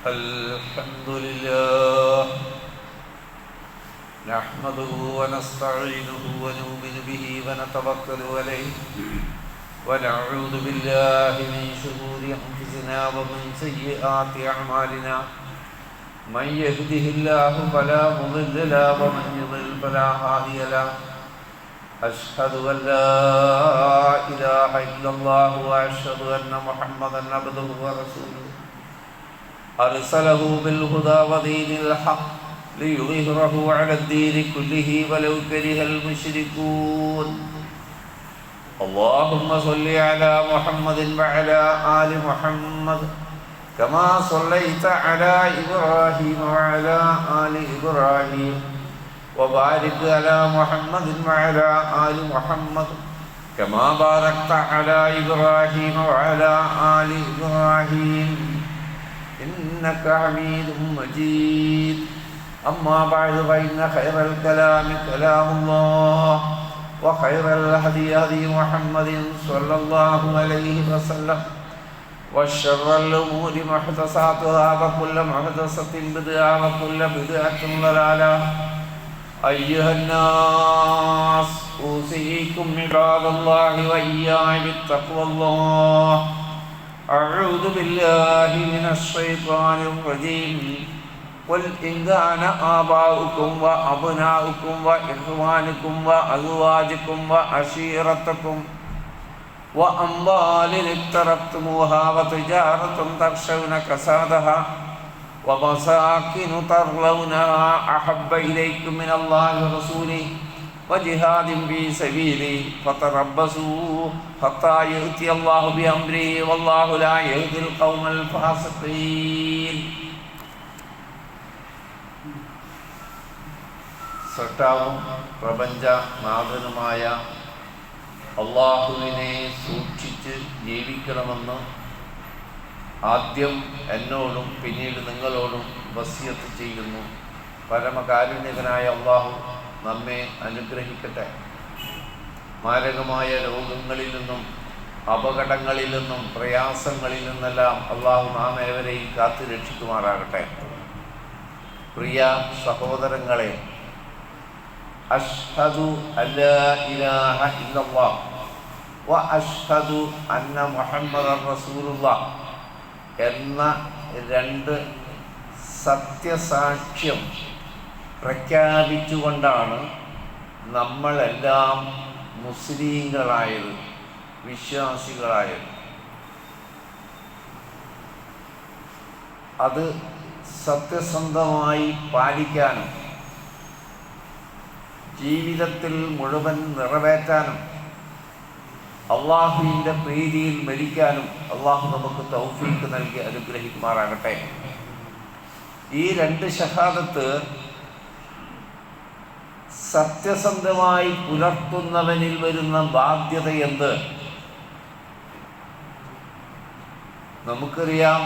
الحمد لله نحمده ونستعينه ونؤمن به ونتوكل عليه ونعوذ بالله من شرور أنفسنا ومن سيئات أعمالنا من يهده الله فلا مضل له ومن يضلل فلا هادي له أشهد أن لا إله إلا الله وأشهد أن محمدا عبده ورسوله أرسله بالهدى ودين الحق ليظهره على الدين كله ولو كره المشركون اللهم صل على محمد وعلى آل محمد كما صليت على إبراهيم وعلى آل إبراهيم وبارك على محمد وعلى آل محمد كما باركت على إبراهيم وعلى آل إبراهيم إنك حميد مجيد أما بعد فإن خير الكلام كلام الله وخير الهدي هدي محمد صلى الله عليه وسلم وشر الأمور محدثاتها وكل محدثة بدعة وكل بدعة ضلالة أيها الناس أوصيكم عباد الله وإياي بتقوى الله أعوذ بالله من الشيطان الرجيم قل إن كان آباؤكم وأبناؤكم وإخوانكم وأزواجكم وعشيرتكم وأموال اقترفتموها وتجارة تخشون كسادها ومساكن ترضونها أحب إليكم من الله ورسوله وجهاد في سبيله فتربصوا حتى يأتي الله بأمره والله لا يهدي القوم الفاسقين. സൃഷ്ടാവും പ്രപഞ്ചനാഥനുമായ അള്ളാഹുവിനെ സൂക്ഷിച്ച് ജീവിക്കണമെന്ന് ആദ്യം എന്നോടും പിന്നീട് നിങ്ങളോടും വസിയത്ത് ചെയ്യുന്നു. പരമകാരുണ്യകനായ അള്ളാഹു നമ്മെ അനുഗ്രഹിക്കട്ടെ. മാരകമായ രോഗങ്ങളിൽ നിന്നും അപകടങ്ങളിൽ നിന്നും പ്രയാസങ്ങളിൽ നിന്നെല്ലാം അള്ളാഹു നാം ഏവരെയും കാത്തു രക്ഷിക്കുമാറാകട്ടെ. പ്രിയ സഹോദരങ്ങളെ, അഷ്ഹദു അല്ലാ ഇലാഹ ഇല്ലല്ലാഹ് വ അഷ്ഹദു അന്ന മുഹമ്മദൻ റസൂലുള്ളാഹ് എന്ന രണ്ട് സത്യസാക്ഷ്യം പ്രഖ്യാപിച്ചുകൊണ്ടാണ് നമ്മളെല്ലാം മുസ്ലിങ്ങളായത്, വിശ്വാസികളായത്. അത് സത്യസന്ധമായി പാലിക്കാനും ജീവിതത്തിൽ മുഴുവൻ നിറവേറ്റാനും അള്ളാഹുവിൻ്റെ പ്രീതിയിൽ മരിക്കാനും അള്ളാഹു നമുക്ക് തൗഫീഖ് നൽകി അനുഗ്രഹിക്കുമാറാകട്ടെ. ഈ രണ്ട് ഷഹാദത്ത് സത്യസന്ധമായി പുലർത്തുന്നവനിൽ വരുന്ന ബാധ്യത എന്ത്? നമുക്കറിയാം,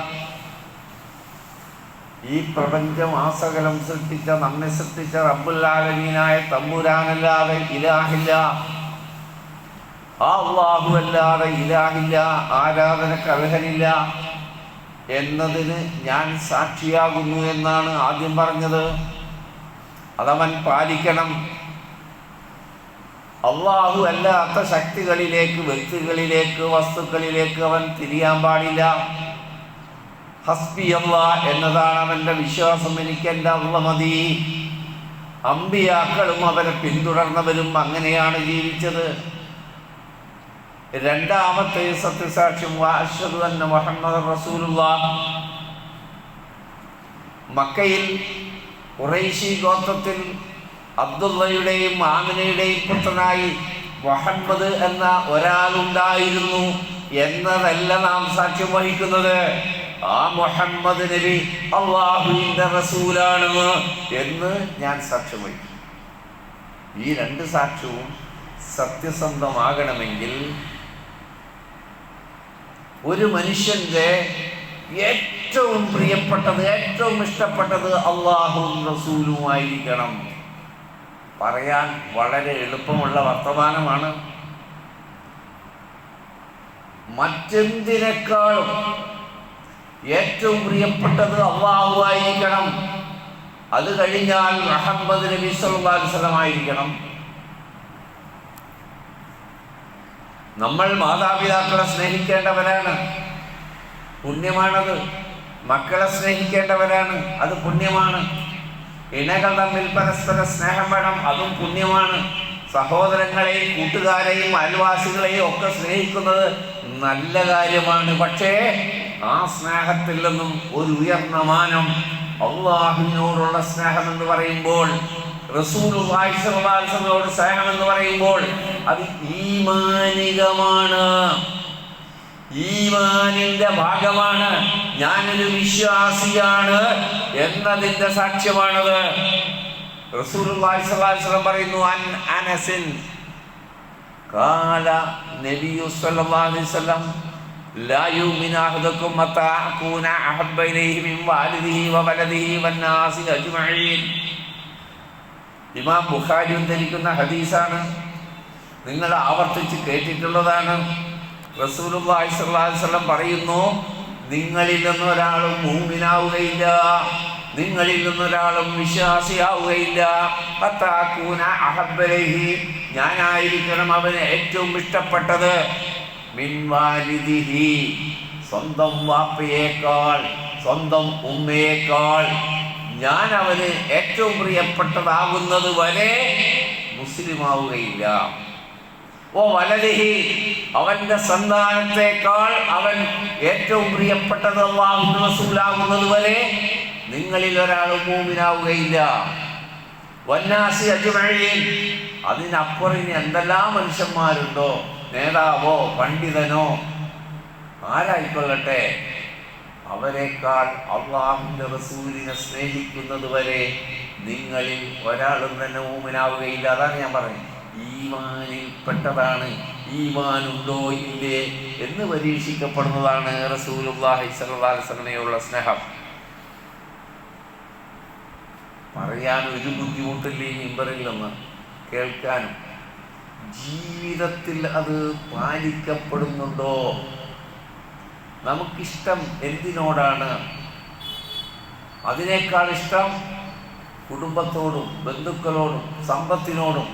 ഈ പ്രപഞ്ചം ആസകലം സൃഷ്ടിച്ച, നമ്മെ സൃഷ്ടിച്ച റബ്ബുൽ ആലമീനായ തമ്പുരാനല്ലാതെ ഇലാഹില്ല, ആ അല്ലാഹു അല്ലാതെ ഇലാഹില്ല, ആരാധനക്ക് അർഹനില്ല എന്നതിന് ഞാൻ സാക്ഷിയാകുന്നു എന്നാണ് ആദ്യം പറഞ്ഞത്. അതവൻ പാലിക്കണം. അല്ലാഹു അല്ലാത്ത ശക്തികളിലേക്ക്, വ്യക്തികളിലേക്ക്, വസ്തുക്കളിലേക്ക് അവൻ തിരിയാൻ പാടില്ല. ഹസ്ബി അല്ലാഹ് എന്നതാണ് അവൻ്റെ വിശ്വാസം. എനിക്ക് എൻ്റെ അല്ലാഹ് മതി. അമ്പിയാക്കളും അവരെ പിന്തുടർന്നവരും അങ്ങനെയാണ് ജീവിച്ചത്. രണ്ടാമത്തെ സത്യസാക്ഷ്യം അഷ്ഹദു അന്ന മുഹമ്മദൻ റസൂലുള്ളാഹ്. മക്കയിൽ ഖുറൈശി ഗോത്രത്തിൽ അബ്ദുള്ളയുടെയും ആമിനയുടെയും പുത്രനായി മുഹമ്മദ് എന്ന ഒരാളുണ്ടായിരുന്നു എന്നതല്ല നാം സാക്ഷ്യം വഹിക്കുന്നത്. ആ മുഹമ്മദ് നബി അല്ലാഹുവിൻ്റെ റസൂലാണ് എന്ന് ഞാൻ സാക്ഷ്യം വഹിക്കും. ഈ രണ്ട് സാക്ഷ്യവും സത്യസന്ധമാകണമെങ്കിൽ ഒരു മനുഷ്യൻ്റെ ഏറ്റവും പ്രിയപ്പെട്ടത്, ഏറ്റവും ഇഷ്ടപ്പെട്ടത് അല്ലാഹുവും റസൂലുമായിരിക്കണം. പറയാൻ വളരെ എളുപ്പമുള്ള വർത്തമാനമാണ്. മറ്റെന്തിനേക്കാളും ഏറ്റവും പ്രിയപ്പെട്ടത് അള്ളാഹു ആയിരിക്കണം. അത് കഴിഞ്ഞാൽ മുഹമ്മദ് നബി സല്ലല്ലാഹു അലൈഹി വസല്ലം ആയിരിക്കണം. നമ്മൾ മാതാപിതാക്കളെ സ്നേഹിക്കേണ്ടവരാണ്, പുണ്യമാണത്. മക്കളെ സ്നേഹിക്കേണ്ടവരാണ്, അത് പുണ്യമാണ്. ഇണകൾ തമ്മിൽ പരസ്പര സ്നേഹം വേണം, അതും പുണ്യമാണ്. സഹോദരങ്ങളെയും കൂട്ടുകാരെയും അയൽവാസികളെയും ഒക്കെ സ്നേഹിക്കുന്നത് നല്ല കാര്യമാണ്. പക്ഷേ ആ സ്നേഹത്തിൽ നിന്നും ഒരു ഉയർന്ന മാനം അള്ളാഹുവിനോടുള്ള സ്നേഹം എന്ന് പറയുമ്പോൾ, റസൂലുള്ളാഹി സ്വല്ലല്ലാഹു അലൈഹി വസല്ലമയോട് സ്നേഹം എന്ന് പറയുമ്പോൾ അത് ഈമാനികമാണ്, ഈമാനിന്റെ ഭാഗമാണ്. ഞാനൊരു വിശ്വാസിയാണ് എന്നതിന്റെ സാക്ഷ്യമാണത്. റസൂലുള്ളാഹി സ്വല്ലല്ലാഹു അലൈഹി വസല്ലം പറയുന്നു, അൻ അനസിൻ ഖാല നബിയു സ്വല്ലല്ലാഹു അലൈഹി വസല്ലം ലാ യുമിനു അഹദുക്കും മത്താ അകൂന അഹബ്ബ ഇലൈഹി മിൻ വാലിദിഹി വവലദിഹി വന്നാസി അജ്മഈൻ. ഇമാം ബുഖാരി ഉദ്ധരിക്കുന്ന ഹദീസാണ്, നിങ്ങൾ ആവർത്തിച്ച് കേട്ടിട്ടുള്ളതാണ്. റസൂലുള്ളാഹി സ്വല്ലല്ലാഹു അലൈഹി വസല്ലം പറയുന്നു, നിങ്ങളിൽ നിന്നൊരാളും മുഅ്മിനാവുകയില്ല, നിങ്ങളിൽ നിന്നൊരാളും വിശ്വാസിയാവുകയില്ല. ഫതകൂന അഹബ്ബലൈഹി, ഞാനായിരിക്കണം അവന് ഏറ്റവും ഇഷ്ടപ്പെട്ടത്. മിൻ വാലിദിഹി, സ്വന്തം വാപ്പയേക്കാൾ സ്വന്തം ഉമ്മയേക്കാൾ ഞാൻ അവന് ഏറ്റവും പ്രിയപ്പെട്ടതാകുന്നത് വരെ മുസ്ലിമാവുകയില്ല. ഓ വലദിഹി, അവന്റെ സന്താനത്തെക്കാൾ അവൻ ഏറ്റവും പ്രിയപ്പെട്ടത് അല്ലാഹുവിന്റെ റസൂലാകുന്നത് വരെ നിങ്ങളിൽ ഒരാൾ മുഅ്മിനാവുകയില്ല. വന്നാസി അജ്മഈൻ, അതിനപ്പുറം ഇനി എന്തെല്ലാം മനുഷ്യന്മാരുണ്ടോ, നേതാവോ പണ്ഡിതനോ ആരായിക്കൊള്ളട്ടെ, അവരെക്കാൾ അല്ലാഹുവിന്റെ റസൂലിനെ സ്നേഹിക്കുന്നത് വരെ നിങ്ങളിൽ ഒരാളും തന്നെ മുഅ്മിനാവുകയില്ല. അതാണ് ഞാൻ പറഞ്ഞത്, ഈമാനിൽപ്പെട്ടതാണ്. ഈമാനുണ്ടോ ഇല്ലേ എന്ന് പരീക്ഷിക്കപ്പെടുന്നതാണ് റസൂലുള്ളാഹി സ്വല്ലല്ലാഹു അലൈഹി വസല്ലമയോടുള്ള സ്നേഹം. പറയാൻ ഒരു ബുദ്ധിമുട്ടില്ല ഈ മിമ്പറിൽ നിന്ന്, കേൾക്കാനും. ജീവിതത്തിൽ അത് പാലിക്കപ്പെടുന്നുണ്ടോ? നമുക്കിഷ്ടം എന്തിനോടാണ്? അതിനേക്കാൾ ഇഷ്ടം കുടുംബത്തോടും ബന്ധുക്കളോടും സമ്പത്തിനോടും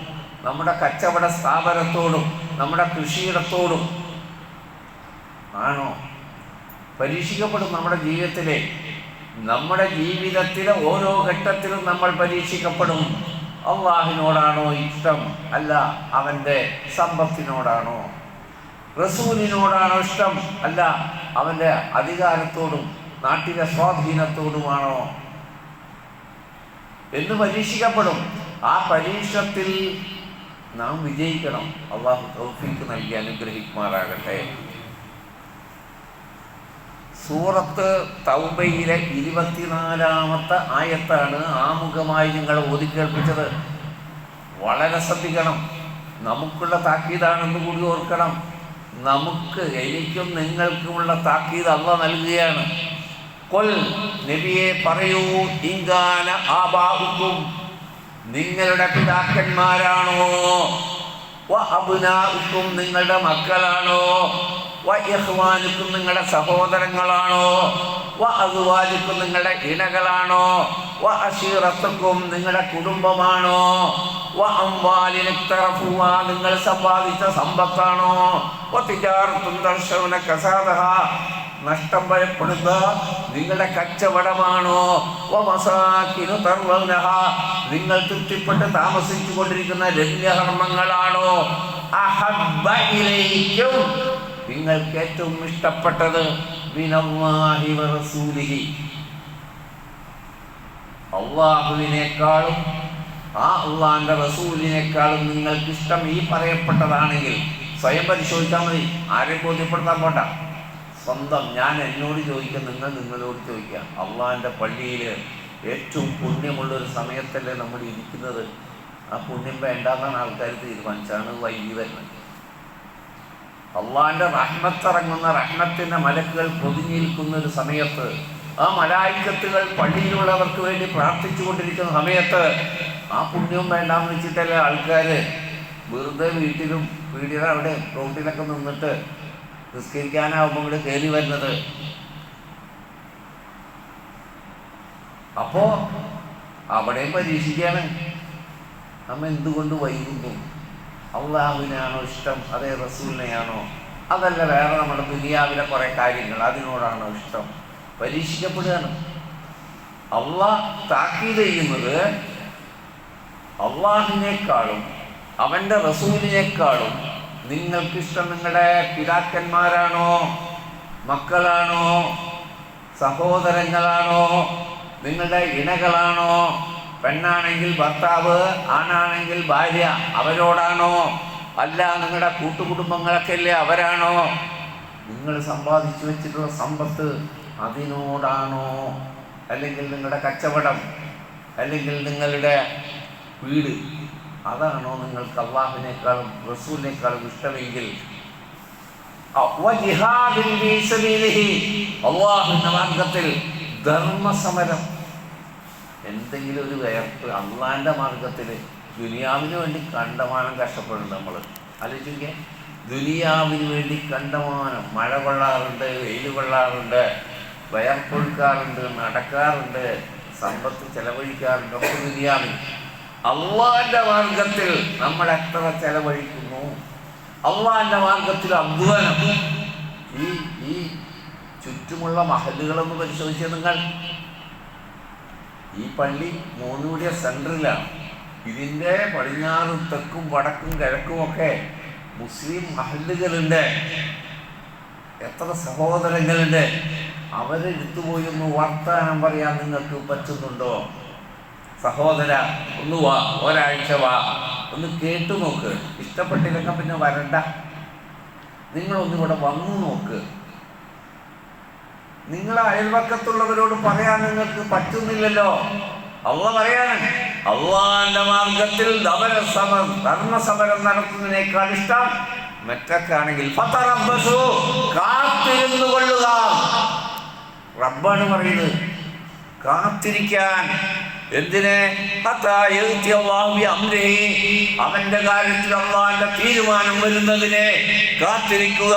നമ്മുടെ കച്ചവട സ്ഥാപനത്തോടും നമ്മുടെ കൃഷിയിടത്തോടും ആണോ? പരീക്ഷിക്കപ്പെടും നമ്മുടെ ജീവിതത്തിലെ. നമ്മുടെ ജീവിതത്തിലെ ഓരോ ഘട്ടത്തിലും നമ്മൾ പരീക്ഷിക്കപ്പെടും. അള്ളാഹിനോടാണോ ഇഷ്ടം, അല്ല അവൻ്റെ സമ്പത്തിനോടാണോ? റസൂലിനോടാണോ ഇഷ്ടം, അല്ല അവൻ്റെ അധികാരത്തോടും നാട്ടിലെ സ്വാധീനത്തോടുമാണോ എന്ന് പരീക്ഷിക്കപ്പെടും. ആ പരീക്ഷത്തിൽ നാം വിജയിക്കണം. അള്ളാഹു തൗഫീഖ് നൽകി അനുഗ്രഹിക്കുമാറാകട്ടെ. സൂറത്ത് തൗബയിലെ 24-ാമത്തെ ആയത്താണ് ആമുഖമായി നിങ്ങൾ ഓതിക്കേൾപ്പിച്ചത്. വളരെ ശ്രദ്ധിക്കണം. നമുക്കുള്ള താക്കീതാണെന്ന് കൂടി ഓർക്കണം. എനിക്കും നിങ്ങൾക്കുമുള്ള താക്കീത് അല്ലാഹ് നൽകുകയാണ്. ഖുൽ, നബിയെ പറയൂ, ഇൻകാന ആബാഉക്കും, നിങ്ങളുടെ പിതാക്കന്മാരാണോ, വ അബ്നാഉക്കും, നിങ്ങളുടെ മക്കളാണോ, വ ഇഖ്വാനുക്കും, നിങ്ങളുടെ സഹോദരങ്ങളാണോ, വ അസ്വാജുക്കും, നിങ്ങളുടെ ഇണകളാണോ, വ അശീറത്തുക്കും, നിങ്ങളുടെ കുടുംബമാണോ, വ അംവാലിൻ ഇഖ്തറഫുഹാ, നിങ്ങൾ സമ്പാദിച്ച സമ്പത്താണോ, വ തിജാറത്തുൻ തർശൗന കസാദഹാ, നഷ്ടം ഭയപ്പെടുന്ന നിങ്ങളുടെ കച്ചവടമാണോ, വ മസാകിനു തർവൗനഹാ, നിങ്ങൾ തൃപ്തിപ്പെട്ട് താമസിച്ചു കൊണ്ടിരിക്കുന്ന രമ്യകർമ്മങ്ങളാണോ, അഹബ്ബ ഇലൈക്കും, നിങ്ങൾക്ക് ഏറ്റവും ഇഷ്ടപ്പെട്ടത് മിനല്ലാഹി വ റസൂലിഹി, അള്ളാഹുവിനേക്കാളും ആ അള്ളാഹിന്റെ റസൂലിനേക്കാളും നിങ്ങൾക്ക് ഇഷ്ടം ഈ പറയപ്പെട്ടതാണെങ്കിൽ സ്വയം പരിശോധിച്ചാൽ മതി. ആരെയും ബോധ്യപ്പെടുത്താൻ പോണ്ട. സ്വന്തം ഞാൻ എന്നോട് ചോദിക്കുക, നിങ്ങൾ നിങ്ങളോട് ചോദിക്കുക. അള്ളാഹിന്റെ പള്ളിയിൽ ഏറ്റവും പുണ്യമുള്ളൊരു സമയത്തല്ലേ നമ്മൾ ഇരിക്കുന്നത്. ആ പുണ്യം വേണ്ടാന്നാണ് ആൾക്കാർ തീരുമാനിച്ചാണ് വൈകി വരുന്നത്. അള്ളാഹിന്റെ റഹ്മത്തിറങ്ങുന്ന റഹ്മത്തിന്റെ മലക്കുകൾ പൊതിഞ്ഞിരിക്കുന്ന ഒരു സമയത്ത്, ആ മലായിക്കത്തുകൾ പള്ളിയിലുള്ളവർക്ക് വേണ്ടി പ്രാർത്ഥിച്ചു കൊണ്ടിരിക്കുന്ന സമയത്ത് ആ പുണ്യവും വേണ്ടാന്ന് വെച്ചിട്ടല്ലേ ആൾക്കാർ വെറുതെ വീട്ടിലും വീടിയുടെ അവിടെ റോട്ടിലൊക്കെ നിന്നിട്ട് നിസ്കരിക്കാനാവുമ്പോൾ ഇവിടെ കയറി വരുന്നത്. അപ്പോൾ അവിടെയും പരീക്ഷിക്കുകയാണ്. നമ്മ എന്തുകൊണ്ട് വൈകുന്നു? അള്ളാഹുവിനാണോ ഇഷ്ടം, അതേ റസൂലിനെയാണോ, അതല്ല വേറെ നമ്മുടെ ദുനിയാവിലെ കുറേ കാര്യങ്ങൾ അതിനോടാണോ ഇഷ്ടം? പരീക്ഷിക്കപ്പെടുകയാണ്. അള്ളാഹ് താക്കീത് ചെയ്യുന്നത് അള്ളാഹിനേക്കാളും അവൻ്റെ റസൂലിനേക്കാളും നിങ്ങൾക്കിഷ്ടം നിങ്ങളുടെ പിതാക്കന്മാരാണോ, മക്കളാണോ, സഹോദരങ്ങളാണോ, നിങ്ങളുടെ ഇണകളാണോ, പെണ്ണാണെങ്കിൽ ഭർത്താവ്, ആണാണെങ്കിൽ ഭാര്യ, അവരോടാണോ? അല്ല നിങ്ങളുടെ കൂട്ടുകുടുംബങ്ങളൊക്കെ അല്ലേ, അവരാണോ? നിങ്ങൾ സമ്പാദിച്ചു വെച്ചിട്ടുള്ള സമ്പത്ത് അതിനോടാണോ? അല്ലെങ്കിൽ നിങ്ങളുടെ കച്ചവടം, അല്ലെങ്കിൽ നിങ്ങളുടെ വീട്, അതാണോ നിങ്ങൾക്ക് അള്ളാഹുവിനേക്കാളും റസൂലിനേക്കാളും ഇഷ്ടമെങ്കിൽ അള്ളാഹുവിന്റെ മാർഗത്തിൽ ധർമ്മസമരം, എന്തെങ്കിലും ഒരു വേർപ്പ് അള്ളാഹിന്റെ മാർഗത്തിൽ ദുനിയാവിന് വേണ്ടി കണ്ടമാനം കഷ്ടപ്പെടുന്നുണ്ട്. നമ്മൾ ആലോചിക്കുക, ദുനിയാവിന് വേണ്ടി കണ്ടമാനം മഴ കൊള്ളാറുണ്ട്, വെയിൽ കൊള്ളാറുണ്ട്, വയർപ്പൊഴുക്കാറുണ്ട്, നടക്കാറുണ്ട്, സമ്പത്ത് ചെലവഴിക്കാറുണ്ട്, ഒക്കെ ദുനിയാവിന്. അള്ളാഹിന്റെ മാർഗത്തിൽ നമ്മൾ എത്ര ചെലവഴിക്കുന്നു? അള്ളാഹിന്റെ മാർഗത്തിൽ അധ്വാനം. ഈ ചുറ്റുമുള്ള മഹല്ലുകളൊന്ന് പരിശോധിച്ചാൽ നിങ്ങൾ, ഈ പള്ളി മൂന്നൂടിയ സെൻട്രലാണ്. ഇതിൻ്റെ പടിഞ്ഞാറും തെക്കും വടക്കും കിഴക്കും ഒക്കെ മുസ്ലിം മഹല്ലുകളുണ്ട്. എത്ര സഹോദരങ്ങളുണ്ട്. അവരെടുത്തു പോയി ഒന്ന് വർത്താനം പറയാൻ നിങ്ങൾക്ക് പറ്റുന്നുണ്ടോ? സഹോദര ഒന്ന് വാ, ഒരാഴ്ച വാ, ഒന്ന് കേട്ടു നോക്ക്. ഇഷ്ടപ്പെട്ടില്ലെങ്കിൽ പിന്നെ വരണ്ട. നിങ്ങളൊന്നിവിടെ വന്നു നോക്ക്. നിങ്ങളെ അയൽവക്കത്തുള്ളവരോട് പറയാൻ നിങ്ങൾക്ക് പറ്റുന്നില്ലല്ലോ. അള്ളാഹ് പറയാണ്, അള്ളാഹിന്റെ മാർഗത്തിൽ ധർമ്മസമരം നടത്തുന്നതിനേക്കാൾ ഇഷ്ടം മറ്റൊക്കെയാണെങ്കിൽ കാത്തിരുന്നു കൊള്ളുക. റബ്ബാണ് പറയുന്നത് കാത്തിരിക്കാൻ. എന്തിനെ? അവന്റെ കാര്യത്തിൽ അള്ളാഹിന്റെ തീരുമാനം വരുന്നതിനെ കാത്തിരിക്കുക.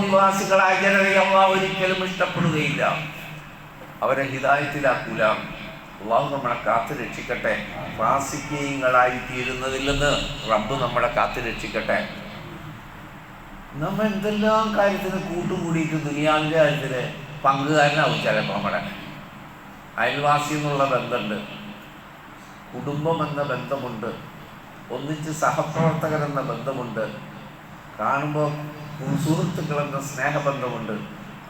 നിവാസികളായ ജനതയെ അള്ളാഹു ഒരിക്കലും ഇഷ്ടപ്പെടുകയില്ല, അവരെ ഹിദായത്തിലാക്കൂല. അള്ളാഹു നമ്മളെ കാത്തു രക്ഷിക്കട്ടെ. ഫാസിഖീങ്ങളായി തീരുന്നതിൽ നിന്ന് റബ്ബ് നമ്മളെ കാത്തു രക്ഷിക്കട്ടെ. നമ്മൾ എന്തെല്ലാം കാര്യത്തിന് കൂട്ടുകൂടിയിട്ട് ദുനിയാവിൻ്റെ കാര്യത്തിന് പങ്കുകാരനാവും. ചിലപ്പോൾ നമ്മുടെ അയൽവാസി എന്നുള്ള ബന്ധമുണ്ട്, കുടുംബം എന്ന ബന്ധമുണ്ട്, ഒന്നിച്ച് സഹപ്രവർത്തകരെന്ന ബന്ധമുണ്ട്, കാണുമ്പോൾ സുഹൃത്തുക്കൾ എന്ന സ്നേഹബന്ധമുണ്ട്.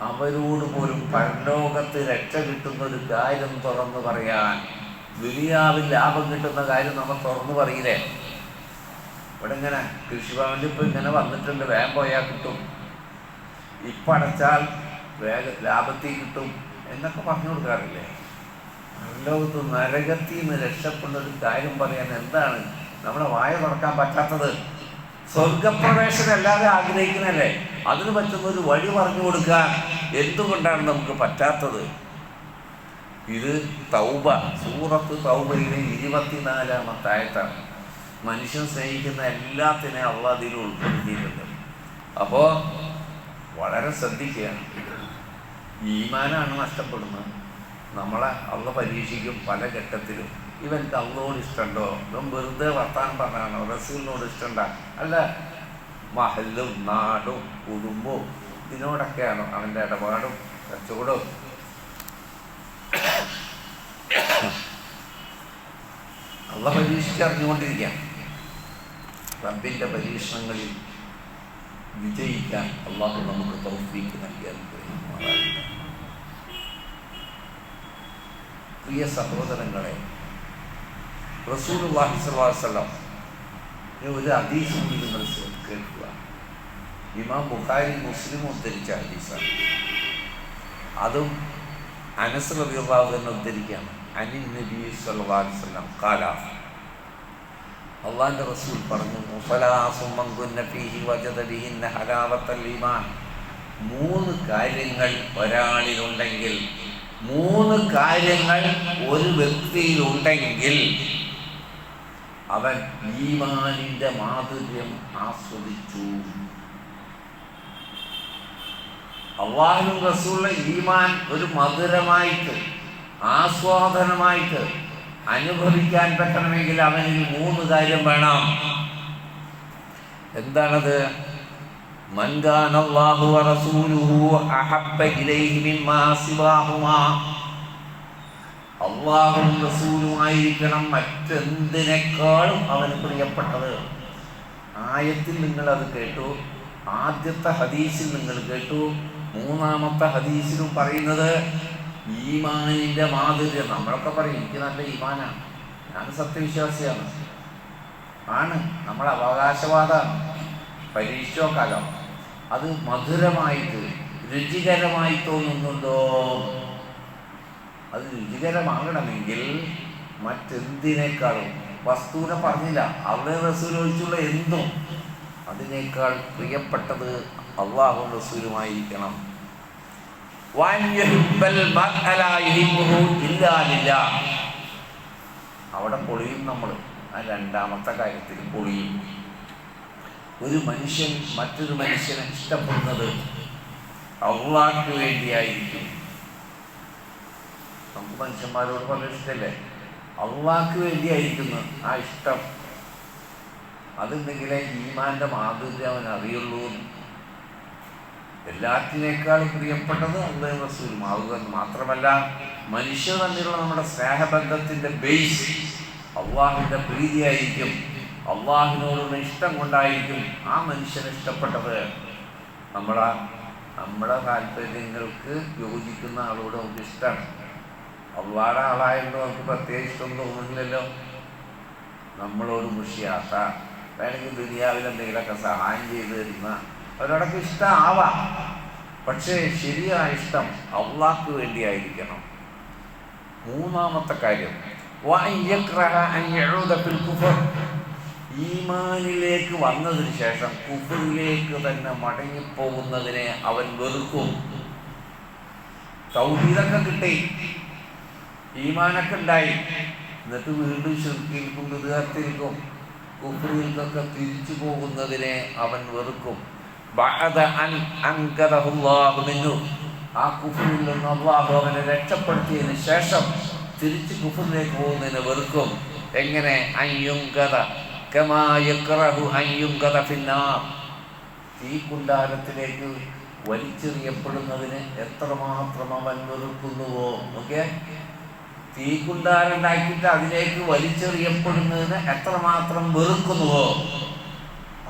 അവരോട് പോലും പരലോകത്ത് രക്ഷ കിട്ടുന്ന ഒരു കാര്യം തുറന്നു പറയാൻ, ദുനിയാവിൽ ലാഭം കിട്ടുന്ന കാര്യം നമ്മൾ തുറന്നു പറയില്ലേ? ഇവിടെ ഇങ്ങനെ കൃഷിഭവനിൽ ഇപ്പോൾ ഇങ്ങനെ വന്നിട്ടുണ്ട്, വേഗം പോയാൽ കിട്ടും, ഇപ്പം അടച്ചാൽ ലാഭത്തിൽ കിട്ടും എന്നൊക്കെ പറഞ്ഞു കൊടുക്കാറില്ലേ? പരലോകത്ത് നരകത്തിൽ നിന്ന് രക്ഷപ്പെടുന്ന ഒരു കാര്യം പറയാൻ എന്താണ് നമ്മളെ വായ തുറക്കാൻ പറ്റാത്തത്? സ്വർഗപ്രവേശനം എല്ലാവരും ആഗ്രഹിക്കുന്നല്ലേ? അതിന് പറ്റുന്ന ഒരു വഴി പറഞ്ഞു കൊടുക്കാൻ എന്തുകൊണ്ടാണ് നമുക്ക് പറ്റാത്തത്? ഇത് തൗബ, സൂറത്ത് തൗബയിലെ 24-ാമത്തെ ആയത്താണ്. മനുഷ്യൻ സ്നേഹിക്കുന്ന എല്ലാത്തിനെയും അള്ളാഹ് അതിൽ ഉൾപ്പെടുത്തിയിട്ടുണ്ട്. അപ്പോൾ വളരെ ശ്രദ്ധിക്കുകയാണ്. ഈമാനാണ് നഷ്ടപ്പെടുന്നത്. നമ്മളെ അള്ളാഹ് പരീക്ഷിക്കും പല ഘട്ടത്തിലും. ഇവൻക്ക് അള്ളാഹോട് ഇഷ്ടമുണ്ടോ? ഇവൻ വെറുതെ വർത്താനം പറഞ്ഞാണോ? റസൂലിനോട് ഇഷ്ടമുണ്ടോ? അല്ല, മഹല്ലും നാടും കുടുംബവും ഇതിനോടൊക്കെയാണോ അവൻ്റെ ഇടപാടും കച്ചവടവും? അള്ളാഹ് പരീക്ഷിച്ചറിഞ്ഞുകൊണ്ടിരിക്കാം. റബ്ബിൻ്റെ പരീക്ഷണങ്ങളിൽ വിജയിക്കാൻ അള്ളാഹു നമുക്ക് തൗഫീഖ് നൽകിയാൽ അനുഗ്രഹിക്കുമാറാകട്ടെ. പ്രിയ സഹോദരങ്ങളെ, റസൂലുള്ളാഹി സ്വല്ലല്ലാഹു അലൈഹി വസല്ലം ഒരു ഹദീസ് കൂടി നിങ്ങൾ കേൾക്കുക. ഇമാം ബുഖാരി മുസ്ലിം ഉദ്ധരിച്ച ഹദീസാണ്. അതും അനസ് റളിയല്ലാഹു അൻഹു ഉദ്ധരിക്കുകയാണ്. അനിൻ നബി സ്വല്ലല്ലാഹു അലൈഹി വസല്ലം ഖാല, അള്ളാഹിൻ്റെ റസൂൽ പറഞ്ഞു, മൂന്ന് കാര്യങ്ങൾ ഒരാളിലുണ്ടെങ്കിൽ, മൂന്ന് കാര്യങ്ങൾ ഒരു വ്യക്തിയിലുണ്ടെങ്കിൽ അവൻ ഈമാനിൻ്റെ മാധുര്യം ആസ്വദിച്ചു. അള്ളാഹുവിനും റസൂലിന്റെ ഈമാൻ ഒരു മധുരമായിട്ട് ആസ്വാദനമായിട്ട് അനുഭവിക്കാൻ പറ്റണമെങ്കിൽ അവനിൽ 3 കാര്യം വേണം. എന്താണത്? മൻ കാന അല്ലാഹു വ റസൂലുഹു അഹബ്ബ ഇലൈഹി മിമ്മാ സിവാഹുമാ. അള്ളാഹുവും റസൂലുമായിരിക്കണം മറ്റെന്തിനേക്കാളും അവന് പ്രിയപ്പെട്ടത്. ആയത്തിൽ നിങ്ങളത് കേട്ടു, ആദ്യത്തെ ഹദീസിൽ നിങ്ങൾ കേട്ടു, 3ാമത്തെ ഹദീസിലും പറയുന്നത് ഈമാനിൻ്റെ മാധുര്യം. നമ്മളൊക്കെ പറയും എനിക്ക് നല്ല ഈമാനാണ്, ഞാൻ സത്യവിശ്വാസിയാണ്, ആണ്, നമ്മളെ അവകാശവാദമാണ്. പരീക്ഷ കാലം അത് മധുരമായിട്ട് രുചികരമായി തോന്നുന്നുണ്ടോ? അത് രുചികരമാകണമെങ്കിൽ മറ്റെന്തിനേക്കാളും, വസ്തുവിനെ പറഞ്ഞില്ല, അവിടെ റസൂൽ ഒഴിച്ചുള്ള എന്തും അതിനേക്കാൾ പ്രിയപ്പെട്ടത് അള്ളാഹു റസൂലുമായിരിക്കണം. അവിടെ പൊളിയും നമ്മൾ. ആ 2ാമത്തെ കാര്യത്തിൽ പൊളിയും. ഒരു മനുഷ്യൻ മറ്റൊരു മനുഷ്യനെ ഇഷ്ടപ്പെടുന്നത് അള്ളാഹ്ക്ക് വേണ്ടിയായിരിക്കും. നമുക്ക് മനുഷ്യന്മാരോട് വളരെ ഇഷ്ടമല്ലേ? അള്ളാഹ്ക്ക് വേണ്ടിയായിരിക്കുന്നു ആ ഇഷ്ടം. അതുണ്ടെങ്കിലേ ഈമാന്റെ മാധുര്യം അവൻ അറിയുള്ളൂ. എല്ലാറ്റിനേക്കാളും പ്രിയപ്പെട്ടത് അല്ലാഹു റസൂലും ആവുക എന്ന് മാത്രമല്ല, മനുഷ്യർ തമ്മിലുള്ള നമ്മുടെ സ്നേഹബന്ധത്തിന്റെ ബേസ് അള്ളാഹുവിന്റെ പ്രീതിയായിരിക്കും. അള്ളാഹുവിനോടുള്ള ഇഷ്ടം കൊണ്ടായിരിക്കും ആ മനുഷ്യനെ ഇഷ്ടപ്പെട്ടത്. നമ്മുടെ താല്പര്യങ്ങൾക്ക് യോജിക്കുന്ന ആളോട് നമുക്ക് ഇഷ്ടമാണ്. അള്ളാഹുടെ ആളായതുകൊണ്ട് നമുക്ക് പ്രത്യേകിച്ച് ഇഷ്ടമൊന്നും തോന്നുന്നില്ലല്ലോ. നമ്മളോട് മുഷിയാത്ത, വേണമെങ്കിൽ ദുനിയാവിൽ എന്തെങ്കിലുമൊക്കെ സഹായം ചെയ്തു തരുന്ന അവരോടൊക്കെ ഇഷ്ടമാവാം. പക്ഷേ ശരിയായ ഇഷ്ടം അള്ളാഹ്ക്ക് വേണ്ടിയായിരിക്കണം. 3ാമത്തെ കാര്യം, ഈമാനിലേക്ക് വന്നതിന് ശേഷം കുഫറിലേക്ക് തന്നെ മടങ്ങിപ്പോകുന്നതിനെ അവൻ വെറുക്കും. തൗഹീദൊക്കെ കിട്ടി, ഈമാനൊക്കെ ഉണ്ടായി, എന്നിട്ട് വീണ്ടും ശിർക്കിൽക്കും വിദ്അത്തിൽക്കും കുഫറിൽക്കൊക്കെ തിരിച്ചു പോകുന്നതിനെ അവൻ വെറുക്കും. ആ കുഫറിൽ നിന്ന് അല്ലാഹു അവനെ രക്ഷപ്പെടുത്തിയതിന് ശേഷം തിരിച്ച് കുഫറിലേക്ക് പോകുന്നതിനെ വെറുക്കും. എങ്ങനെ? തീക്കുണ്ടാരത്തിലേക്ക് വലിച്ചെറിയപ്പെടുന്നതിന് എത്രമാത്രം അവൻ വെറുക്കുന്നുവോ. ഓക്കെ, തീക്കുണ്ടാരുണ്ടാക്കിയിട്ട് അതിലേക്ക് വലിച്ചെറിയപ്പെടുന്നതിന് എത്രമാത്രം വെറുക്കുന്നുവോ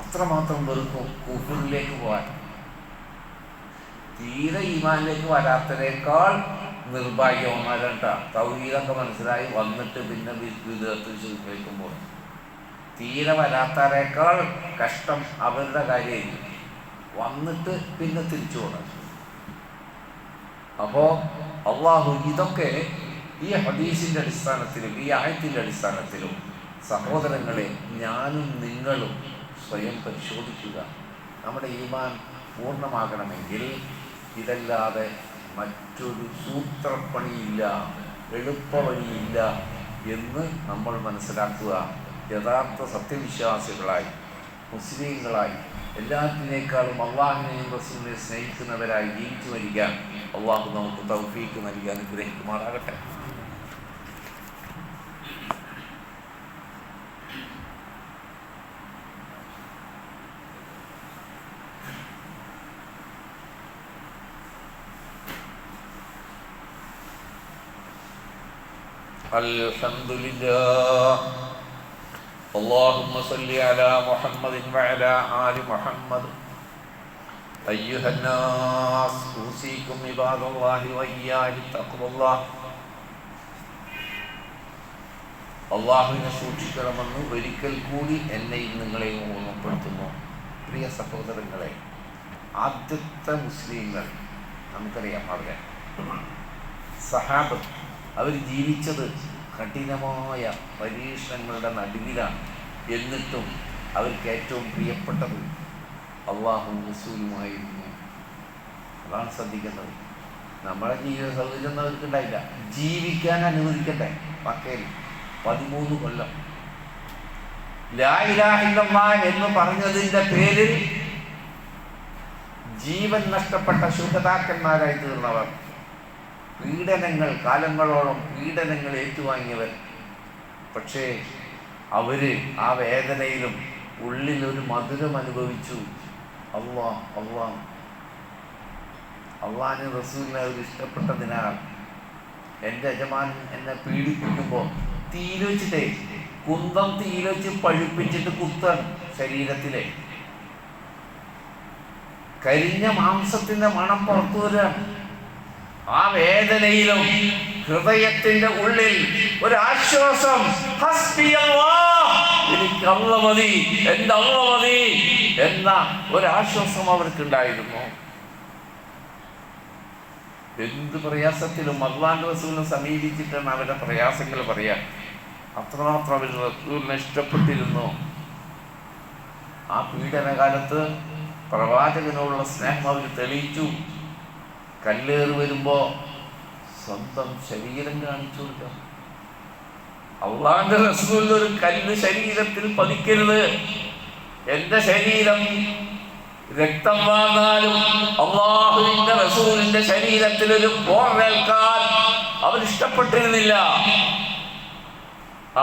അത്രമാത്രം വെറുക്കും കുഫറിലേക്ക് പോകാൻ. തീരെ ഈമാനിലേക്ക് വരാത്തതിനേക്കാൾ നിർഭാഗ്യവന്മാരണ്ട. തൗഹീദൊക്കെ മനസ്സിലായി വന്നിട്ട് പിന്നെ വിദഅത്തിൽ ശിർക്കിലേക്കുമ്പോൾ തീരെ വരാത്തവരേക്കാൾ കഷ്ടം അവരുടെ കാര്യമായിരിക്കും. വന്നിട്ട് പിന്നെ തിരിച്ചു പോകണം. അപ്പോൾ അള്ളാഹു ഇതൊക്കെ ഈ ഹദീസിൻ്റെ അടിസ്ഥാനത്തിലും ഈ ആയത്തിൻ്റെ അടിസ്ഥാനത്തിലും സഹോദരങ്ങളെ ഞാനും നിങ്ങളും സ്വയം പരിശോധിക്കുക. നമ്മുടെ ഈമാൻ പൂർണ്ണമാകണമെങ്കിൽ ഇതല്ലാതെ മറ്റൊരു സൂത്രപ്പണിയില്ല, എളുപ്പവഴിയില്ല എന്ന് നമ്മൾ മനസ്സിലാക്കുക. യഥാർത്ഥ സത്യവിശ്വാസികളായി, മുസ്ലിങ്ങളായി, എല്ലാറ്റിനേക്കാളും അള്ളാഹുവിനെയും റസൂലിനെയും സ്നേഹിക്കുന്നവരായി ജീവിച്ചു മരിക്കാൻ അള്ളാഹു നമുക്ക് തൗഫീക്ക് നൽകി അനുഗ്രഹിക്കുമാറാകട്ടെ. അൽഹംദുലില്ലാഹ്. اللهم صل على محمد وعلى آل محمد. أيها الناس أوصيكم عباد الله وإياي بتقوى الله. അള്ളാഹുവിനെ സൂക്ഷിക്കണമെന്ന് ഒരിക്കൽ കൂടി എന്നെയും നിങ്ങളെയും ഓർമ്മപ്പെടുത്തുന്നു. പ്രിയ സഹോദരങ്ങളെ, ആദ്യത്തെ മുസ്ലിങ്ങൾ നമുക്കറിയാം, അവരെ സഹാബത്ത് അവർ ജീവിച്ചത് കഠിനമായ പരീക്ഷണങ്ങളുടെ നടുവിലാണ്. എന്നിട്ടും അവർക്ക് ഏറ്റവും പ്രിയപ്പെട്ടത് അള്ളാഹു റസൂലുമായിരുന്നു. അതാണ് ശ്രദ്ധിക്കുന്നത്. നമ്മളെ ജീവിത സൗകര്യം അവർക്ക് ഉണ്ടായില്ല. ജീവിക്കാൻ അനുവദിക്കട്ടെ. മക്കയിൽ 13 കൊല്ലം ലാ ഇലാഹ ഇല്ലല്ലാഹ് എന്ന് പറഞ്ഞതിൻ്റെ പേരിൽ ജീവൻ നഷ്ടപ്പെട്ട ശുഹദാക്കന്മാരായി തീർന്നവർ, പീഡനങ്ങൾ, കാലങ്ങളോളം പീഡനങ്ങൾ ഏറ്റുവാങ്ങിയവർ. പക്ഷേ അവര് ആ വേദനയിലും ഉള്ളിലൊരു മധുരം അനുഭവിച്ചു. അള്ളാഹിനെ റസൂലിനെ അവർ ഇഷ്ടപ്പെട്ടതിനാൽ എൻ്റെ യജമാൻ എന്നെ പീഡിപ്പിക്കുമ്പോൾ തീയിൽ വെച്ചിട്ടേ, കുന്തം തീയിൽ വെച്ച് പഴുപ്പിച്ചിട്ട് കുത്തൻ ശരീരത്തിലെ കരിഞ്ഞ മാംസത്തിന്റെ മണം പുറത്തു വരാൻ. ആ വേദനയിലും ഹൃദയത്തിന്റെ ഉള്ളിൽ ഒരാശ്വാസം, എനിക്ക് അള്ള മതി, എൻ്റെ അള്ള മതി എന്ന ഒരാശ്വാസം അവർക്കുണ്ടായിരുന്നു. എന്ത് പ്രയാസത്തിലും അള്ളാഹുവിന്റെ റസൂലിനെ സമീപിച്ചിട്ടാണ് അവരുടെ പ്രയാസങ്ങൾ പറയാൻ. അത്രമാത്രം അവർ റസൂലിനെ ഇഷ്ടപ്പെട്ടിരുന്നു. ആ പീഡനകാലത്ത് പ്രവാചകനോടുള്ള സ്നേഹം അവർ തെളിയിച്ചു. കല്ലേറ് വരുമ്പോ സ്വന്തം ശരീരം കാണിച്ചു കൊടുക്കാം. അള്ളാഹുവിന്റെ റസൂലിന്റെ ഒരു കല്ല് ശരീരത്തിൽ പതിക്കരുത്, എന്റെ ശരീരം രക്തം വാങ്ങാനും അള്ളാഹുവിന്റെ റസൂലിന്റെ ശരീരത്തിൽ ഒരു പോറേൽക്കാൻ അവർ ഇഷ്ടപ്പെട്ടിരുന്നില്ല.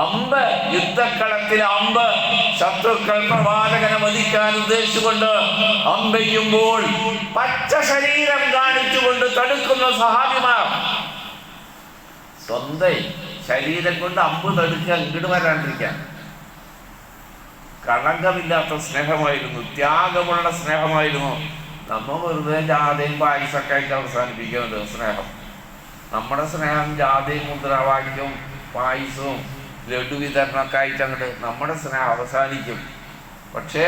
അമ്പ്, യുദ്ധക്കളത്തിൽ അമ്പ്, ശത്രുക്കൾ പ്രവാചകനെ വധിക്കാൻ ഉദ്ദേശിച്ചുകൊണ്ട് അമ്പെയ്യുമ്പോൾ പച്ച ശരീരം കാണിച്ചുകൊണ്ട് തടുക്കുന്ന സഹാബിമാർ സ്വന്തം ശരീരം കൊണ്ട് അമ്പ് തടുക്കാൻ, ഇങ്ങോട്ട് വരാണ്ടിരിക്കാൻ. കളങ്കമില്ലാത്ത സ്നേഹമായിരുന്നു, ത്യാഗമുള്ള സ്നേഹമായിരുന്നു. നമ്മൾ വെറുതെ ജാഥയും പായസമൊക്കെ ആയിട്ട് അവസാനിപ്പിക്കുന്നത് സ്നേഹം. നമ്മുടെ സ്നേഹം ജാഥയും മുദ്രാവാക്യവും പായസവും ലഡു വിതരണമൊക്കെ ആയിട്ട് അങ്ങോട്ട് നമ്മുടെ സ്നേഹം അവസാനിക്കും. പക്ഷേ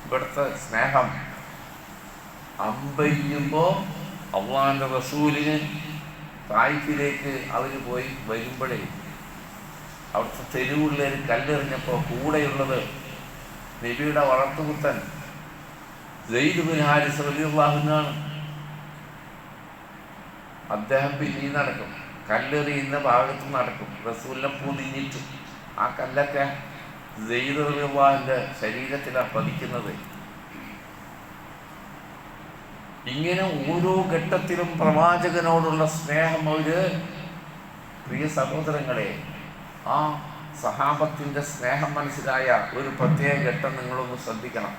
ഇവിടുത്തെ സ്നേഹം അമ്പെയ്യുമ്പോൾ അള്ളാഹിന്റെ റസൂലിന് തായിഫിലേക്ക് അവർ പോയി വരുമ്പോഴേ അവിടുത്തെ തെരുവുള്ളവർ കല്ലെറിഞ്ഞപ്പോൾ കൂടെയുള്ളത് നബിയുടെ വളർത്തുപുത്തൻ സെയ്ദ് ബിൻ ഹാരിസ് റളിയല്ലാഹു അൻഹു. അദ്ദേഹം പിന്നീട് നടക്കും, കല്ലെറിയുന്ന ഭാഗത്ത് നടക്കും, റസൂലിനെ പൊതിഞ്ഞിട്ട്. ആ കല്ലൊക്കെ സെയ്ദ് റളിയല്ലാഹു അൻഹുവിന്റെ ശരീരത്തിലാണ് പതിക്കുന്നത്. ഇങ്ങനെ ഓരോ ഘട്ടത്തിലും പ്രവാചകനോടുള്ള സ്നേഹം ഒരു പ്രിയ സഹോദരങ്ങളെ, ആ സഹാബത്തിന്റെ സ്നേഹം മനസ്സിലായ ഒരു പ്രത്യേക ഘട്ടം നിങ്ങളൊന്ന് ശ്രദ്ധിക്കണം.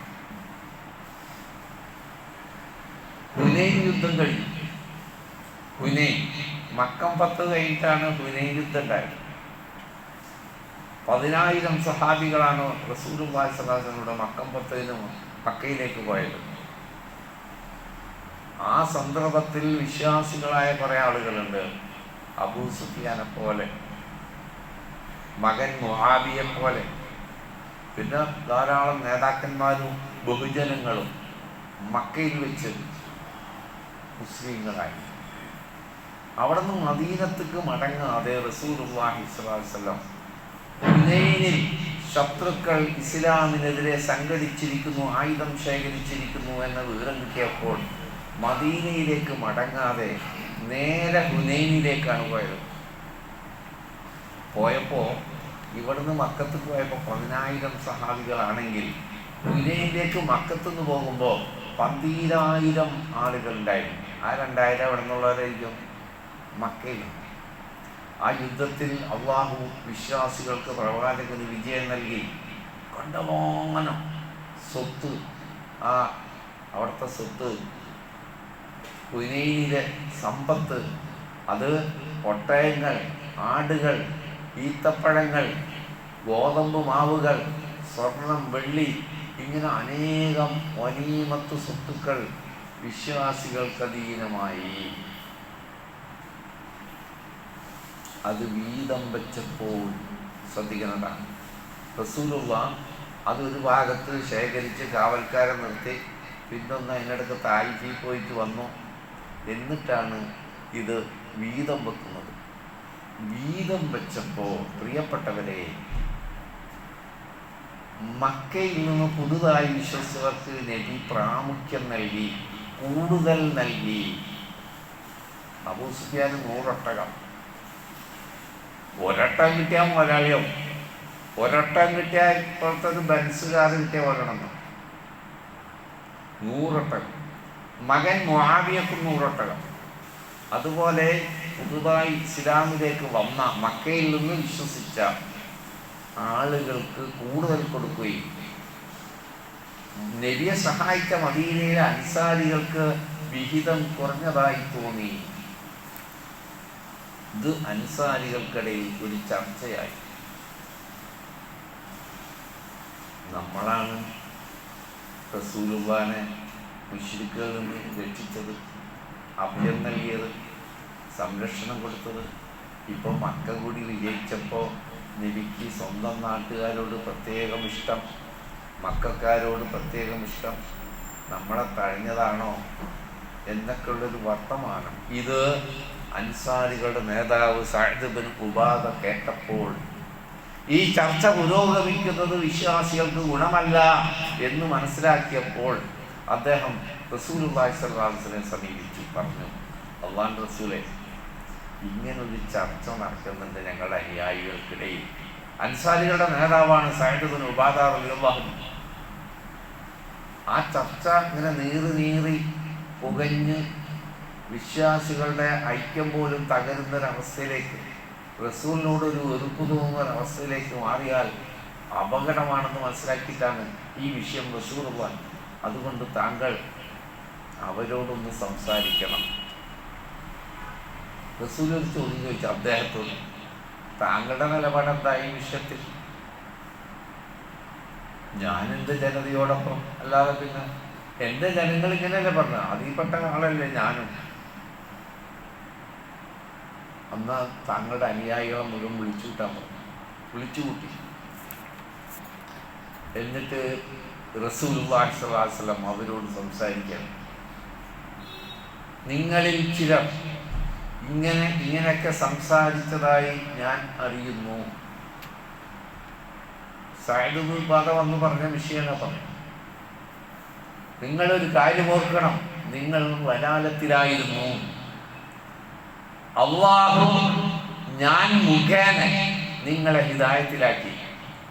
ഹുനൈൻ യുദ്ധം കഴിഞ്ഞു. ഹുനൈൻ മക്കം 10 കഴിഞ്ഞിട്ടാണ് ഹുനൈൻ യുദ്ധം ഉണ്ടായത്. 10,000 സഹാബികളാണ് റസൂലുള്ളാഹി സ്വല്ലല്ലാഹു അലൈഹി വസല്ലമയുടെ മക്കം 10 മക്കയിലേക്ക് പോയത്. ആ സന്ദർഭത്തിൽ വിശ്വാസികളായ കുറെ ആളുകളുണ്ട്. അബൂ സുഫിയാനെ പോലെ, മകൻ മുആവിയെ പോലെ, പിന്നെ ധാരാളം നേതാക്കന്മാരും ബഹുജനങ്ങളും മക്കയിൽ വെച്ച് മുസ്ലിങ്ങളായി. അവിടെ നിന്ന് മദീനത്തേക്ക് മടങ്ങാതെ റസൂലുള്ളാഹി സ്വല്ലല്ലാഹു അലൈഹി വസല്ലം ഹുനൈനിൽ ശത്രുക്കൾ ഇസ്ലാമിനെതിരെ സംഘടിച്ചിരിക്കുന്നു, ആയുധം ശേഖരിച്ചിരിക്കുന്നു എന്ന വിവരം കിട്ടിയപ്പോൾ മദീനയിലേക്ക് മടങ്ങാതെ നേരെ ഹുനൈനിലേക്കാണ് പോയത്. പോയപ്പോൾ ഇവിടുന്ന് മക്കത്ത് പോയപ്പോൾ 10,000 സഹാബികളാണെങ്കിൽ ഹുനൈനിലേക്ക് മക്കത്തുനിന്ന് പോകുമ്പോൾ 12,000 ആളുകൾ ഉണ്ടായിരുന്നു. ആ 2,000 അവിടെ നിന്നുള്ളവരായിരിക്കും മക്കയിൽ. ആ യുദ്ധത്തിൽ അള്ളാഹു വിശ്വാസികൾക്ക് പ്രവാചകന് വിജയം നൽകി. കണ്ടമാനം സ്വത്ത്, ആ അവിടുത്തെ സ്വത്ത്, ഹുനൈനിലെ സമ്പത്ത്, അത് ഒട്ടകങ്ങൾ, ആടുകൾ, ഈത്തപ്പഴങ്ങൾ, ഗോതമ്പ് മാവുകൾ, സ്വർണം, വെള്ളി, ഇങ്ങനെ അനേകം വനീമത്ത് സ്വത്തുക്കൾ വിശ്വാസികൾക്ക് അധീനമായി. അത് വീതം വെച്ചപ്പോൾ ശ്രദ്ധിക്കുന്നതാണ്. റസൂലുള്ളാഹി അതൊരു ഭാഗത്ത് ശേഖരിച്ച് കാവൽക്കാരെ നിർത്തി, പിന്നൊന്ന് അതിനിടയ്ക്ക് തായിഫിൽ പോയിട്ട് വന്നു. എന്നിട്ടാണ് ഇത് വീതം വെക്കുന്നത്. വീതം വെച്ചപ്പോൾ പ്രിയപ്പെട്ടവരെ, മക്കയിൽ നിന്ന് പുതുതായി വിശ്വസിച്ചവർക്ക് നബി പ്രാമുഖ്യം നൽകി, കൂടുതൽ നൽകി. അബൂ സുഫിയാന് 100 ഒട്ടകം. ഒരൊട്ടം കിട്ടിയാൽ മുതലാളിയാവും. ഒരൊട്ടം കിട്ടിയാൽ ഇപ്പോഴത്തെ ഒരു ബെൻസ് കാർ കിട്ടിയ പോലെയാണെന്ന്. 100 ഒട്ടകം. മകൻ മുആവിയക്ക് 100 ഒട്ടകം. അതുപോലെ പുതുതായി ഇസ്ലാമിലേക്ക് വന്ന മക്കയിൽ നിന്ന് വിശ്വസിച്ച ആളുകൾക്ക് കൂടുതൽ കൊടുക്കുകയും നബിയെ സഹായിച്ച മദീനയിലെ അൻസാരികൾക്ക് വിഹിതം കുറഞ്ഞതായി തോന്നി. ഇത് അൻസാരികൾക്കിടയിൽ ഒരു ചർച്ചയായി. നമ്മളാണ് റസൂലുള്ളാഹിനെ മുശ്രിക്കുകളിൽ നിന്ന് രക്ഷിച്ചത്, അഭയം നൽകിയത്, സംരക്ഷണം കൊടുത്തത്. ഇപ്പോൾ മക്ക കൂടി വിജയിച്ചപ്പോൾ നബിക്ക് സ്വന്തം നാട്ടുകാരോട് പ്രത്യേകം ഇഷ്ടം, മക്കക്കാരോട് പ്രത്യേകം ഇഷ്ടം. നമ്മളെ തഴഞ്ഞതാണോ എന്നൊക്കെയുള്ളൊരു വർത്തമാനം ഇത് അൻസാരികളുടെ നേതാവ് സഅദ് ബിൻ ഉബാദ കേട്ടപ്പോൾ, ഈ ചർച്ച പുരോഗമിക്കുന്നത് വിശ്വാസികൾക്ക് ഗുണമല്ല എന്ന് മനസ്സിലാക്കിയപ്പോൾ അദ്ദേഹം റസൂലുള്ളാഹി സ്വല്ലല്ലാഹു അലൈഹി വസല്ലമയെ സമീപിച്ചു. പറഞ്ഞു, അല്ലാഹുവിൻ്റെ റസൂലേ, ഇങ്ങനൊരു ചർച്ച നടക്കുന്നുണ്ട് ഞങ്ങളുടെ അനുയായികൾക്കിടയിൽ. അൻസാരികളുടെ നേതാവാണ് സഅദ് ബിൻ ഉബാദ റളിയല്ലാഹു അൻഹു. ആ ചർച്ച ഇങ്ങനെ നീറി പുകഞ്ഞ് വിശ്വാസികളുടെ ഐക്യം പോലും തകരുന്നൊരവസ്ഥയിലേക്ക്, റസൂലിനോടൊരു വെറുപ്പ് തോന്നുന്നൊരവസ്ഥയിലേക്ക് മാറിയാൽ അപകടമാണെന്ന് മനസ്സിലാക്കിയിട്ടാണ് ഈ വിഷയം റസൂലുള്ളാഹി. അതുകൊണ്ട് താങ്കൾ അവരോടൊന്ന് സംസാരിക്കണം. റസൂൽ ഒരു ചോദ്യം ചോദിച്ചു അദ്ദേഹത്തോട്, താങ്കളുടെ നിലപാടെന്താ ഈ വിഷയത്തിൽ? ഞാൻ എൻ്റെ ജനതയോടൊപ്പം, അല്ലാതെ പിന്നെ എൻ്റെ ജനങ്ങൾ ഇങ്ങനെയല്ലേ പറഞ്ഞ, അതിൽപ്പെട്ട ആളല്ലേ ഞാനും. അന്ന് താങ്കളുടെ അനുയായികളെ മുഴുവൻ വിളിച്ചു കൂട്ടാൻ പറഞ്ഞു. വിളിച്ചുകൂട്ടി. എന്നിട്ട് റസൂലുള്ളാഹി സ്വല്ലല്ലാഹു അലൈഹി വസല്ലം അവരോട് സംസാരിക്കണം. നിങ്ങളിൽ ചിലർ ഇങ്ങനെയൊക്കെ സംസാരിച്ചതായി ഞാൻ അറിയുന്നു. സഅദ് ബിൻ ഉബാദ വന്ന് പറഞ്ഞ വിഷയമാണ് പറഞ്ഞു. നിങ്ങളൊരു കാര്യം ഓർക്കണം, നിങ്ങൾ വലാലത്തിലായിരുന്നു. അള്ളാഹു ഞാൻ മുഖേന നിങ്ങളെ ഹിദായത്തിലാക്കി.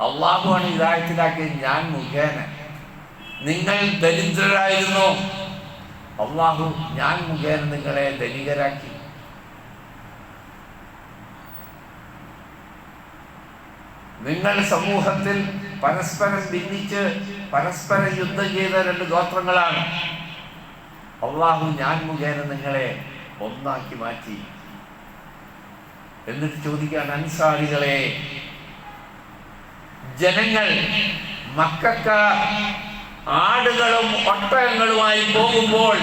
അള്ളാഹുവാണ് ഹിദായത്തിലാക്കിയത്, ഞാൻ മുഖേന. നിങ്ങൾ ദരിദ്രരായിരുന്നു, അള്ളാഹു ഞാൻ മുഖേന നിങ്ങളെ ധനികരാക്കി. നിങ്ങൾ സമൂഹത്തിൽ പരസ്പരം ഭിന്നിച്ച് പരസ്പരം യുദ്ധം ചെയ്ത 2 ഗോത്രങ്ങളാണ്. അള്ളാഹു ഞാൻ മുഖേന നിങ്ങളെ ഒന്നാക്കി മാറ്റി. എന്നിട്ട് ചോദിക്കാൻ, അൻസാരികളെ, ജനങ്ങൾ മക്കക്കാർ ആടുകളും ഒട്ടകങ്ങളുമായി പോകുമ്പോൾ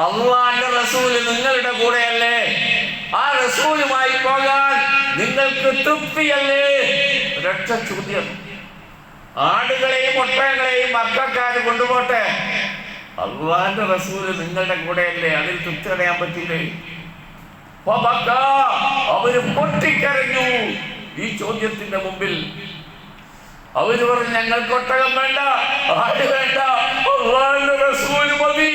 അള്ളാഹുവിന്റെ റസൂൽ നിങ്ങളുടെ കൂടെയല്ലേ? ആ റസൂലുമായി പോകാൻ നിങ്ങൾക്ക് തൃപ്തിയല്ലേ? ഒരൊറ്റ ചോദ്യം. ആടുകളെയും ഒട്ടകങ്ങളെയും മക്കക്കാർ കൊണ്ടുപോട്ടെ, അള്ളാഹുവിന്റെ റസൂൽ നിങ്ങളുടെ കൂടെയല്ലേ? അതിൽ തൃപ്തി അടയാൻ പറ്റില്ലേ? അവര് പൊട്ടിക്കരഞ്ഞു ഈ ചോദ്യത്തിന്റെ മുമ്പിൽ. അവര് പറഞ്ഞു, ഞങ്ങൾക്ക് ഒട്ടകം വേണ്ട, ആട് വേണ്ട, അല്ലാഹുവിന്റെ റസൂൽ മതി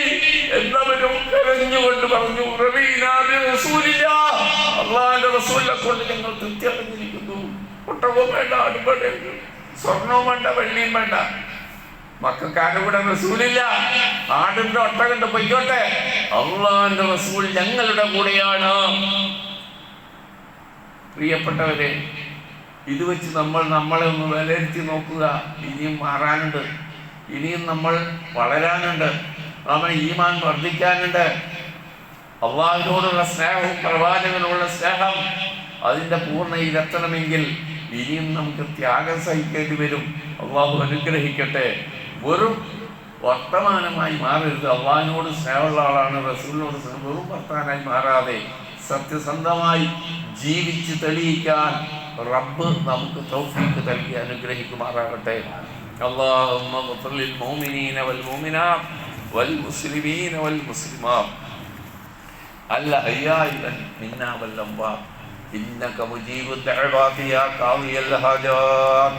എന്നവരും കരഞ്ഞുകൊണ്ട് പറഞ്ഞു. അല്ലാഹുവിന്റെ റസൂലിനെ കൊണ്ട് ഞങ്ങൾ തൃപ്തി അടഞ്ഞിരിക്കുന്നു. ഒട്ടകവും വേണ്ട, ആടും വേണ്ട, സ്വർണവും വേണ്ട, വെള്ളിയും വേണ്ട. മക്കൾക്കാരുടെ കൂടെ റസൂലില്ല, ആടുണ്ട്, ഒട്ടകണ്ട്, പൊയ്ക്കോട്ടെ. അല്ലാഹുവിന്റെ റസൂൽ ഞങ്ങളുടെ കൂടെയാണ്. പ്രിയപ്പെട്ടവരെ, ഇത് വെച്ച് നമ്മളെ ഒന്ന് വിലയിരുത്തി നോക്കുക. ഇനിയും മാറാനുണ്ട്, ഇനിയും നമ്മൾ വളരാനുണ്ട്, നമ്മൾ ഈമാൻ വർദ്ധിക്കാനുണ്ട്. അള്ളാഹുവിനോടുള്ള സ്നേഹവും പ്രവാചകനോടുള്ള സ്നേഹം അതിൻ്റെ പൂർണ്ണയിലെത്തണമെങ്കിൽ ഇനിയും നമുക്ക് ത്യാഗം സഹിക്കേണ്ടി വരും. അള്ളാഹു അനുഗ്രഹിക്കട്ടെ. വെറും വർത്തമാനമായി മാറരുത്. അള്ളാഹിനോട് സ്നേഹമുള്ള ആളാണ്, റസൂലിനോട് വെറും വർത്തമാനമായി മാറാതെ സത്യസന്ധമായി ജീവിച്ച് തെളിയിക്കാൻ റബ്ബ് നമുക്ക് തൗഫീഖ് നൽകി അനുഗ്രഹിക്കുമാറാകട്ടെ. اللهم اغفر للمؤمنين والمؤمنات والمسلمين والمسلمات الأحياء منا والأموات إنك مجيب الدعوات يا قاضي الحاجات.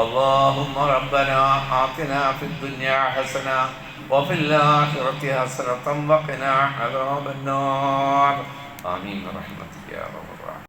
اللهم ربنا آتنا في الدنيا حسنة وفي الآخرة حسنة وقنا عذاب النار. آمين برحمتك يا رب.